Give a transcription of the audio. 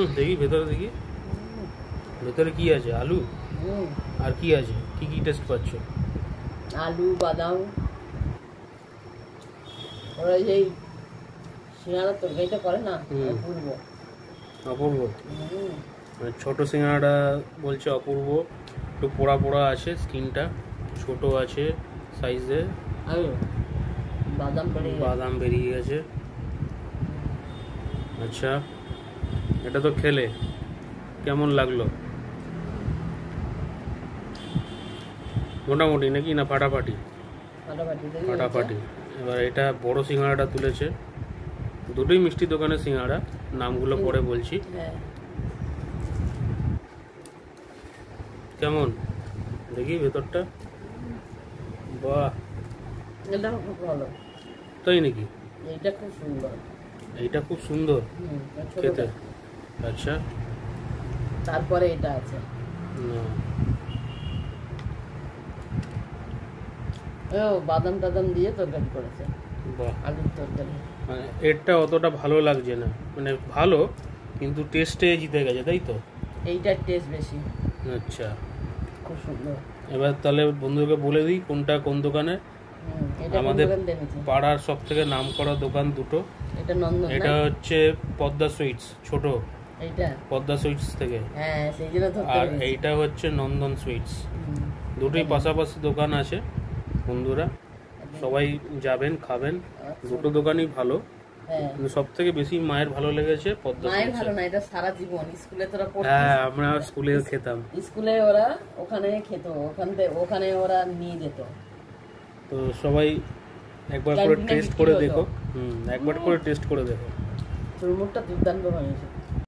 দেখি ভেতরে দেখি ভেতরে কি আছে আলু আর কি আছে কি কি টেস্ট পাচ্ছ আলু বাদাম ওরা যেই সিঙ্গাড়ার তরকারিটা করে না অপূর্ব অপূর্ব ছোট সিঙ্গাড়াটা বলছে অপূর্ব একটু পোড়া পোড়া আছে স্কিনটা ছোট আছে সাইজে বাদাম বেরিয়ে গেছে আচ্ছা এটা তো খেলে কেমন লাগলো মোটামুটি নাকি না ফাটাফাটি ফাটাফাটি এবার এটা বড় সিঙ্গাড়াটা তুলেছে দুটোই মিষ্টি দোকানের সিঙ্গাড়া নামগুলো পরে বলছি কেমন দেখি ভেতরটা বাহ এটা খুব ভালো তাই নাকি এইটা খুব সুন্দর এইটা খুব সুন্দর খেতে আচ্ছা তারপরে এটা আছে ও বাদাম টাদাম দিয়ে তরকারি করেছে বাহ আলুর তরকারি মানে এটা অতটা ভালো লাগছে না মানে ভালো কিন্তু টেস্টে জিতে গেছে তাই তো এইটার টেস্ট বেশি আচ্ছা খুব সুন্দর এবার তাহলে বন্ধুদেরকে বলে দিই কোনটা কোন দোকানে আমাদের পাড়ার সব থেকে নাম করা দোকান দুটো এটা নন্দন এটা হচ্ছে পদ্মা সুইটস ছোট এইটা পদ্মা সুইটস থেকে হ্যাঁ সেই জন্য তো আর এইটা হচ্ছে নন্দন সুইটস দুটোই পাশাপাশি দোকান আছে বন্ধুরা সবাই যাবেন খাবেন দুটো দোকানই ভালো কিন্তু সব থেকে বেশি মায়ের ভালো লেগেছে পদ্মা মায়ের ভালো না এটা সারা জীবন স্কুলে তোরা পড়তিস হ্যাঁ আমরা স্কুলে খেতাম স্কুলে ওরা ওখানে খেত ওখানে ওরা নিয়ে যেত তো সবাই একবার করে টেস্ট করে দেখো একবার করে টেস্ট করে দেখো চুরমুরটা দুর্দান্ত বানিয়েছে